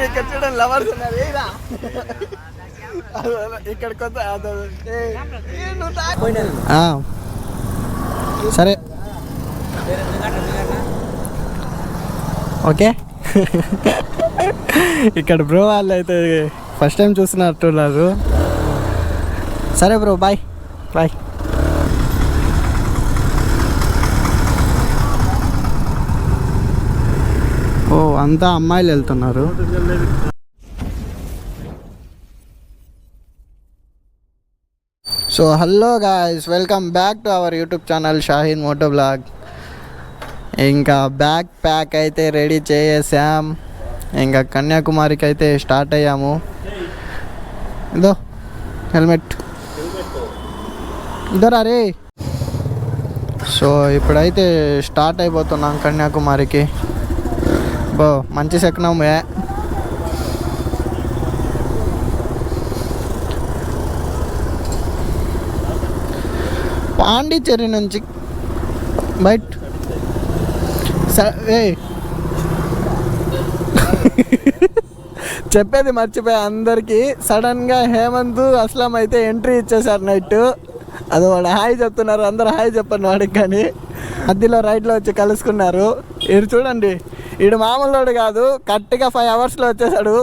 ఇక్కడ చూడండి లవర్స్ ఉన్నారు. ఇక్కడ కొత్త సరే ఓకే. ఇక్కడ బ్రో వాళ్ళు అయితే ఫస్ట్ టైం చూస్తున్నట్టున్నారు. సరే బ్రో, బాయ్ బాయ్. ఓ అంతా అమ్మాయిలు వెళ్తున్నారు. So hello guys, welcome back to our YouTube channel Shaheen moto blog. ఇంకా బ్యాక్ ప్యాక్ అయితే రెడీ చేసాం. ఇంకా కన్యాకుమారికి అయితే స్టార్ట్ అయ్యాము. ఇదో హెల్మెట్ ఇద్దరా రే. సో ఇప్పుడైతే స్టార్ట్ అయిపోతున్నాం కన్యాకుమారికి. బో మంచి సెక్నమే. పాండిచ్చేరి నుంచి బయట చెప్పేది మర్చిపోయా అందరికీ. సడన్గా హేమంత్ అస్లాం అయితే ఎంట్రీ ఇచ్చేసారు నైట్. అది వాడు హాయ్ చెప్తున్నారు, అందరు హాయ్ చెప్పండి వాడికి. కానీ మధ్యలో రైట్లో వచ్చి కలుసుకున్నారు. వీడు చూడండి, వీడు మామూలు కాదు, కరెక్ట్గా 5 అవర్స్లో వచ్చేసాడు.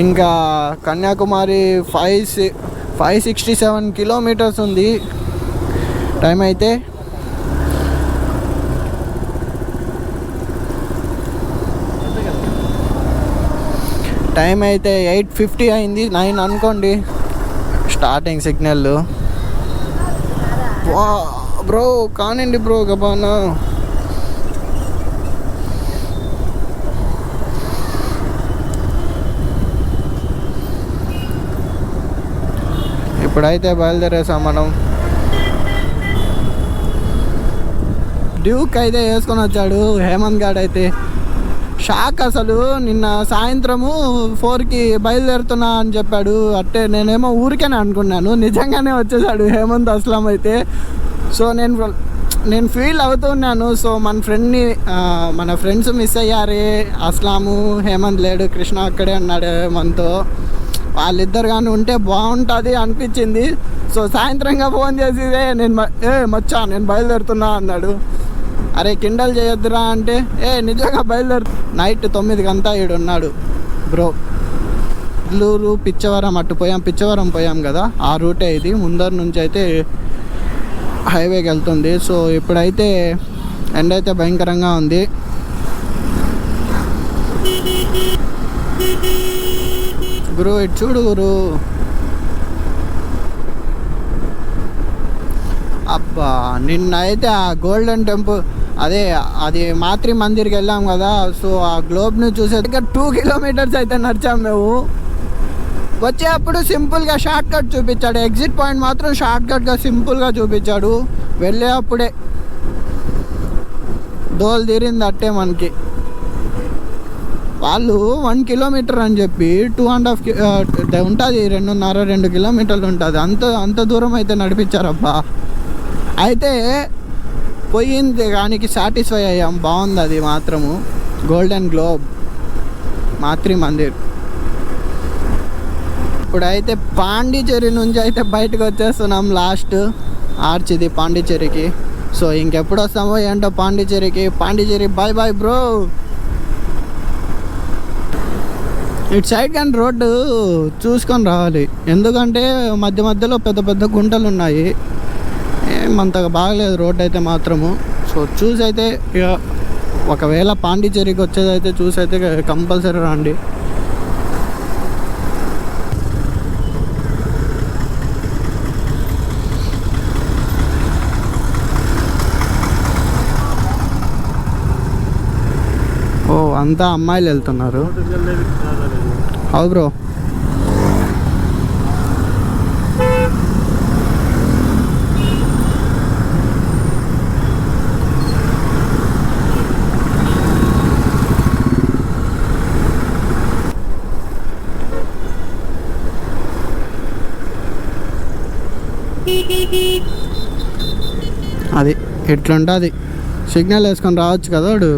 ఇంకా కన్యాకుమారి 567 కిలోమీటర్స్ ఉంది. టైం అయితే టైం అయితే 8:50 అయింది. 9 అనుకోండి స్టార్టింగ్ సిగ్నల్. బ్రో కానివ్వండి బ్రో గబానా. ఇప్పుడైతే బయలుదేరేసాం మనం. డ్యూక్ అయితే వేసుకొని వచ్చాడు హేమంత్ గాడు. అయితే షాక్ అసలు. నిన్న సాయంత్రము 4కి బయలుదేరుతున్నా అని చెప్పాడు. అంటే నేనేమో ఊరికేనే అనుకున్నాను, నిజంగానే వచ్చేసాడు హేమంత్ అస్లాం అయితే. సో నేను ఫీల్ అవుతున్నాను. సో మన ఫ్రెండ్స్ మిస్ అయ్యారే. అస్లాము హేమంత్ లేడు, కృష్ణ అక్కడే ఉన్నాడు మనతో. వాళ్ళిద్దరు కానీ ఉంటే బాగుంటుంది అనిపించింది. సో సాయంత్రంగా ఫోన్ చేసి మచ్చా నేను బయలుదేరుతున్నా అన్నాడు. అరే కిండల్ చేయొద్దురా అంటే నిజంగా నైట్ 9కి అంతా ఈడున్నాడు బ్రో. నెల్లూరు పిచ్చవరం అటు పిచ్చవరం పోయాం కదా, ఆ రూటే ఇది. ముందర నుంచి అయితే హైవేకి వెళ్తుంది. సో ఇప్పుడైతే ఎండ అయితే భయంకరంగా ఉంది. గురు ఇటు చూడు గురు. అబ్బా నిన్న అయితే ఆ గోల్డెన్ టెంపుల్ అది మాత్రి మందిర్కి వెళ్ళాం కదా. సో ఆ గ్లోబ్ని చూసే 2 కిలోమీటర్స్ అయితే నడిచాం మేము. వచ్చేటప్పుడు సింపుల్గా షార్ట్ కట్ చూపించాడు. ఎగ్జిట్ పాయింట్ మాత్రం షార్ట్ కట్గా సింపుల్గా చూపించాడు. వెళ్ళేటప్పుడే దోలు తీరింది అట్టే మనకి. వాళ్ళు 1 కిలోమీటర్ అని చెప్పి 2.5 ఉంటుంది, 2.5-2 కిలోమీటర్లు ఉంటుంది. అంత దూరం అయితే నడిపించారబ్బా. అయితే పోయింది దానికి సాటిస్ఫై అయ్యాం. బాగుంది అది మాత్రము. Golden globe Matri Mandir. ఇప్పుడైతే పాండిచ్చేరి నుంచి అయితే బయటకు వచ్చేస్తున్నాం. లాస్ట్ ఆర్చ్ ఇది పాండిచ్చేరికి. సో ఇంకెప్పుడు వస్తామో ఏంటో పాండిచ్చేరి. Bye bye bro. ఇటు సైడ్ కానీ రోడ్డు చూసుకొని రావాలి, ఎందుకంటే మధ్యలో పెద్ద గుంటలు ఉన్నాయి. ఏమంతగా బాగలేదు రోడ్ అయితే మాత్రము. సో చూసి అయితే ఒకవేళ పాండిచ్చేరికి వచ్చేదైతే చూసి అయితే కంపల్సరీ రండి. ఓ అంతా అమ్మాయిలు వెళ్తున్నారు. అవు బ్రో. అది ఎట్లుంటుంది. సిగ్నల్ వేసుకొని రావచ్చు కదా వాడు.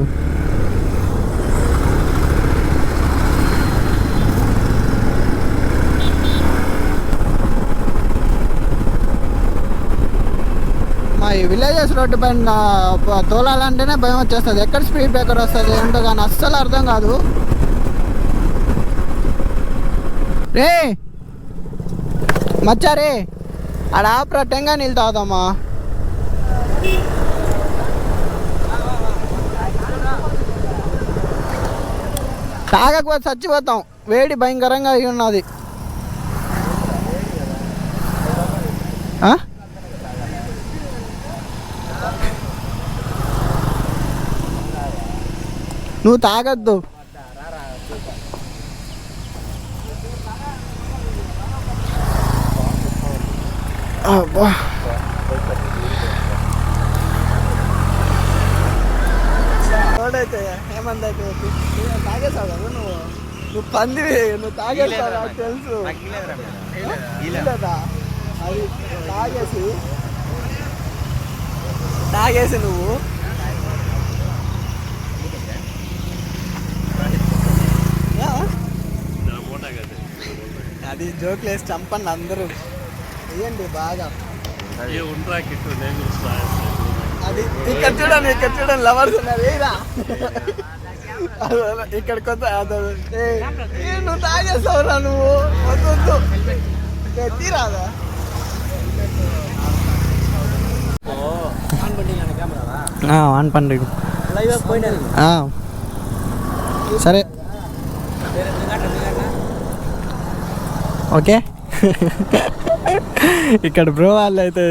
ఈ విలేజెస్ రోడ్డు పైన తోలాలంటేనే భయం వచ్చేస్తుంది. ఎక్కడ స్పీడ్ బ్రేకర్ వస్తుంది ఏంటో కానీ అస్సలు అర్థం కాదు. రే మచ్చా రే ఆడ ఆపరా, టెంగా నీళ్ళు తాగుదామా. తాగకపోతే చచ్చిపోతాం, వేడి భయంకరంగా అయి ఉన్నది. నువ్వు తాగద్దు. అబ్బా ఏమందైతే తాగేసావు కదా నువ్వు పందివి, నువ్వు తాగేస్తావు నాకు తెలుసు. అది తాగేసి నువ్వు అది జోక్లు వేసి చంపండి అందరూ, వేయండి బాగా. అది ఇక్కడ చూడండి లవర్స్ ఉన్నారు. ఏరా ఇక్కడ కొత్త నువ్వు తాగేస్తావురా, నువ్వు వద్దు తీరాదా. ఆన్ పండి సరే ఓకే. ఇక్కడ బ్రో వాళ్ళు అయితే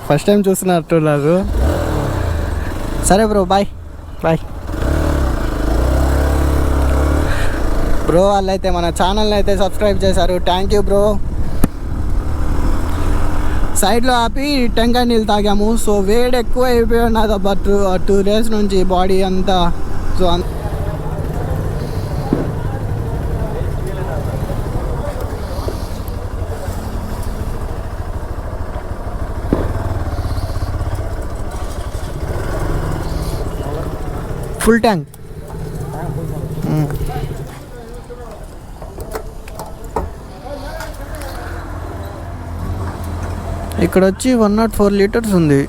ఫస్ట్ టైం చూస్తున్నట్టున్నారు. సరే బ్రో, బాయ్ బాయ్. బ్రో వాళ్ళు అయితే మన ఛానల్ని అయితే సబ్స్క్రైబ్ చేశారు, థ్యాంక్ యూ బ్రో. సైడ్లో ఆపి టెంకాయ నీళ్ళు తాగాము. సో వేడి ఎక్కువ అయిపోయి ఉన్నది బట్ 2 days నుంచి బాడీ అంతా. So full tank. ఇక్కడ వచ్చి 104 లీటర్స్ ఉంది,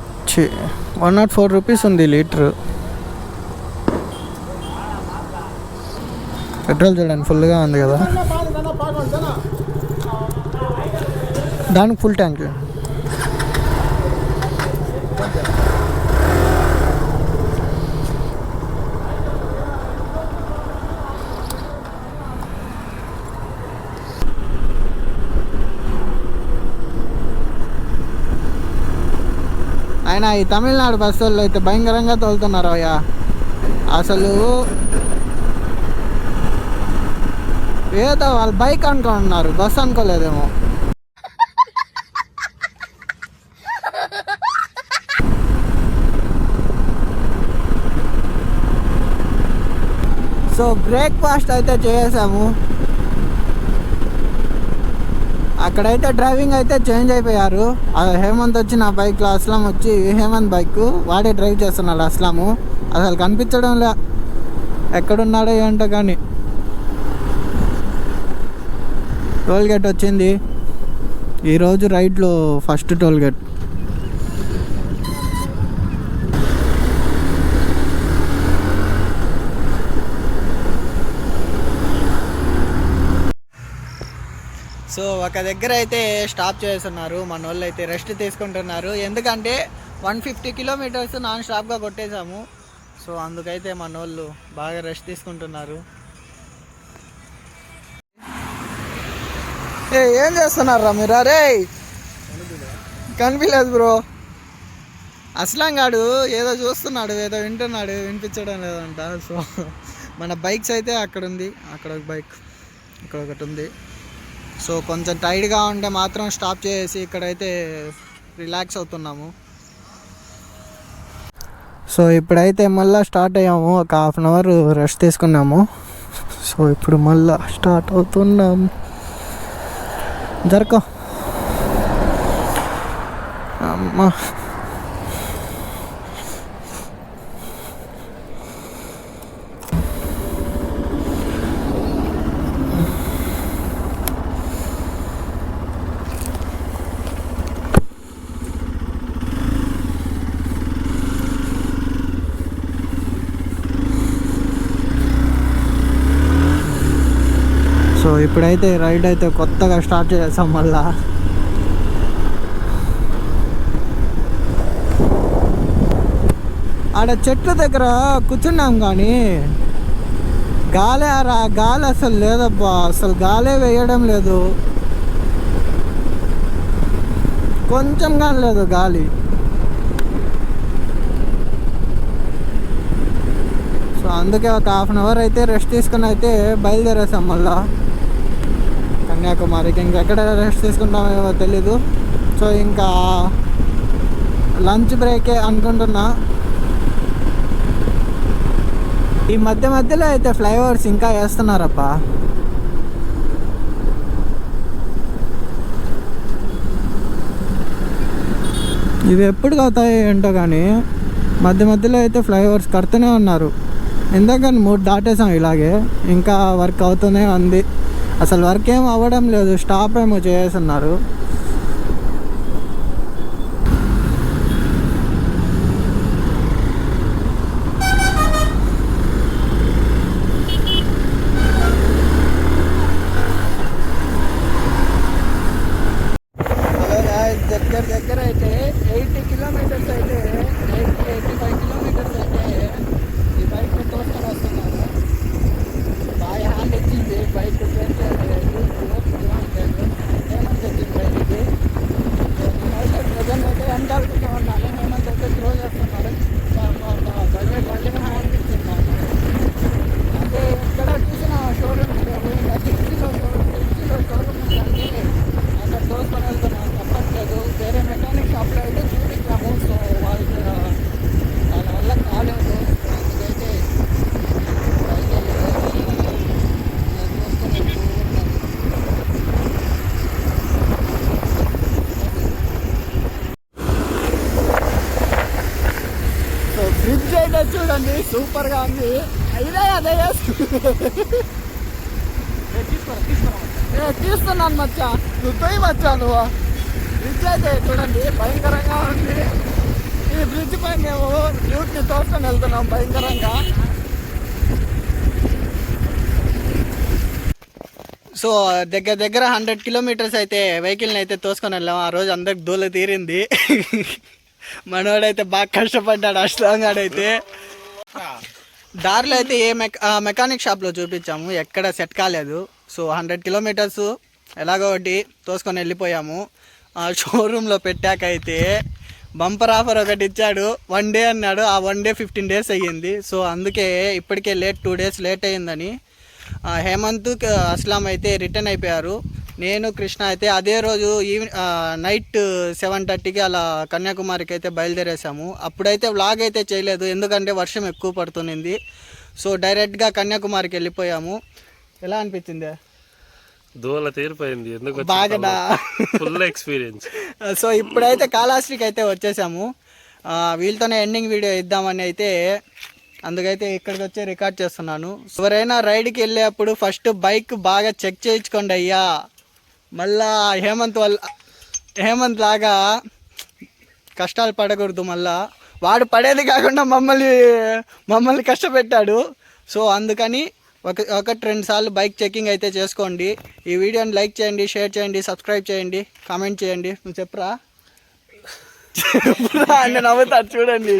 104 రూపీస్ ఉంది లీటరు. పెట్రోల్ చూడండి ఫుల్గా ఉంది కదా, దానికి ఫుల్ ట్యాంక్. ఆయన ఈ తమిళనాడు బస్సుల్లో అయితే భయంకరంగా తోలుతున్నారు అయ్యా. అసలు ఏదో వాళ్ళు బైక్ అనుకుంటున్నారు, బస్సు అనుకోలేదేమో. సో బ్రేక్ఫాస్ట్ అయితే చేసాము. అక్కడైతే డ్రైవింగ్ అయితే చేంజ్ అయిపోయారు. హేమంత్ వచ్చి నా బైక్లో, అస్లాం వచ్చి హేమంత్ బైక్ వాడే డ్రైవ్ చేస్తున్నాడు. అస్లాము అసలు కనిపించడం లే, ఎక్కడున్నాడో ఏంటో. కానీ టోల్ గేట్ వచ్చింది ఈరోజు, రైట్లో ఫస్ట్ టోల్ గేట్. సో ఒక దగ్గర అయితే స్టాప్ చేస్తున్నారు, మన వాళ్ళు అయితే రెస్ట్ తీసుకుంటున్నారు. ఎందుకంటే 150 kilometers నాన్ స్టాప్గా కొట్టేశాము. సో అందుకైతే మన వాళ్ళు బాగా రెస్ట్ తీసుకుంటున్నారు. ఏం చేస్తున్నారా మీరు? అరే కనిపించలేదు బ్రో. అస్లాం గాడు ఏదో చూస్తున్నాడు, ఏదో వింటున్నాడు, వినిపించడం లేదంట. సో మన బైక్స్ అయితే అక్కడ ఉంది, అక్కడ ఒక బైక్, ఇక్కడ ఒకటి ఉంది. సో కొంచెం టైట్గా ఉంటే మాత్రం స్టాప్ చేసి ఇక్కడైతే రిలాక్స్ అవుతున్నాము. సో ఇప్పుడైతే మళ్ళీ స్టార్ట్ అయ్యాము, ఒక 1/2 hour రెస్ట్ తీసుకున్నాము. సో ఇప్పుడు మళ్ళీ స్టార్ట్ అవుతున్నాము. జరకో అమ్మా. ఇప్పుడైతే రైడ్ అయితే కొత్తగా స్టార్ట్ చేసాం మళ్ళా. ఆడ చెట్ల దగ్గర కూర్చున్నాం కానీ గాలి అసలు లేదబ్బా, అసలు గాలే వేయడం లేదు, కొంచెం కానీ లేదు గాలి. సో అందుకే ఒక హాఫ్ అన్ అవర్ అయితే రెస్ట్ తీసుకుని అయితే బయలుదేరేసాం మళ్ళా కన్యాకుమారికి. ఇంకెక్కడ రెస్ట్ తీసుకుంటామేమో తెలీదు. సో ఇంకా లంచ్ బ్రేకే అనుకుంటున్నా. ఈ మధ్యలో అయితే ఫ్లైఓవర్స్ ఇంకా వేస్తున్నారప్పా. ఇవి ఎప్పుడు అవుతాయి ఏంటో కానీ మధ్యలో అయితే ఫ్లైఓవర్స్ కడుతూనే ఉన్నారు. ఎందుకని 3 దాటేసాం ఇలాగే, ఇంకా వర్క్ అవుతూనే ఉంది. అసలు వర్క్ ఏం అవ్వడం లేదు, స్టాప్ ఏమో చేస్తున్నారు. దగ్గర అయితే 80 కిలోమీటర్స్ అయితే 85 కిలోమీటర్స్ అయితే ఈ బైక్ తోసుకొని వస్తున్నాను. బాగా హ్యాండ్ ఇచ్చింది బైక్, ఏమంటే వచ్చింది బైక్కి. నేనైతే ప్రజెంట్ అయితే వెనకాలకుంటూ ఉన్నాను, హేమంత్ అయితే త్రో చేస్తున్నాడు. బైక్ హ్యాండ్ ఇచ్చింది. అంటే ఎక్కడ చూసిన షోరూమ్ తిరుచిలో షోరూమ్ ఉందంటే అక్కడ తోసుకొని వెళ్తున్నాను. తప్పట్లేదు, వేరే మెకానిక్ షాప్లో అయితే చూపించాము. సో వాళ్ళకి దానివల్ల కాలేదు. అందుకైతే సో ఫ్రిడ్జ్ అయితే చూడండి సూపర్గా ఉంది. అయినా అదే తీస్తున్నాను మచ్చా, నువ్వు పోయి మచ్చా నువ్వు. ఫ్రిడ్జ్ అయితే చూడండి భయంకరంగా ఉంది. ఈ ఫ్రిడ్జ్ పైన మేము డ్యూట్ని తోసుకొని వెళ్తున్నాం భయంకరంగా. సో దగ్గర 100 కిలోమీటర్స్ అయితే వెహికల్ని అయితే తోసుకొని వెళ్ళాం. ఆ రోజు అందరికి దూల తీరింది. మనోడైతే బాగా కష్టపడ్డాడు అష్టంగాడైతే. దారిలో అయితే మెకానిక్ షాప్లో చూపించాము, ఎక్కడ సెట్ కాలేదు. సో 100 కిలోమీటర్స్ ఎలాగో ఒకటి తోసుకొని వెళ్ళిపోయాము. షోరూంలో పెట్టాకైతే బంపర్ ఆఫర్ ఒకటి ఇచ్చాడు. 1 డే అన్నాడు, ఆ 1 డే 15 డేస్ అయ్యింది. సో అందుకే ఇప్పటికే 2 డేస్ లేట్ అయ్యిందని హేమంత్ అస్లాం అయితే రిటర్న్ అయిపోయారు. నేను కృష్ణ అయితే అదే రోజు నైట్ 7:30కి అలా కన్యాకుమారికి అయితే బయలుదేరేసాము. అప్పుడైతే వ్లాగ్ అయితే చేయలేదు, ఎందుకంటే వర్షం ఎక్కువ పడుతుంది. సో డైరెక్ట్గా కన్యాకుమారికి వెళ్ళిపోయాము. ఎలా అనిపించింది? దూల తీరిపోయింది, ఎందుకు బాగా ఫుల్ ఎక్స్పీరియన్స్. సో ఇప్పుడైతే కాళహస్తికి అయితే వచ్చేసాము. వీళ్ళతోనే ఎండింగ్ వీడియో ఇద్దామని అయితే అందుకైతే ఇక్కడికి వచ్చి రికార్డ్ చేస్తున్నాను. ఎవరైనా రైడ్కి వెళ్ళేటప్పుడు ఫస్ట్ బైక్ బాగా చెక్ చేయించుకోండి అయ్యా. మళ్ళా హేమంత్ లాగా కష్టాలు పడకూడదు. మళ్ళా వాడు పడేది కాకుండా మమ్మల్ని కష్టపెట్టాడు. సో అందుకని 1-2 సార్లు బైక్ చెకింగ్ అయితే చేసుకోండి. ఈ వీడియోని లైక్ చేయండి, షేర్ చేయండి, సబ్స్క్రైబ్ చేయండి, కామెంట్ చేయండి. నువ్వు చెప్పురా. నేను నవ్వుతాడు చూడండి.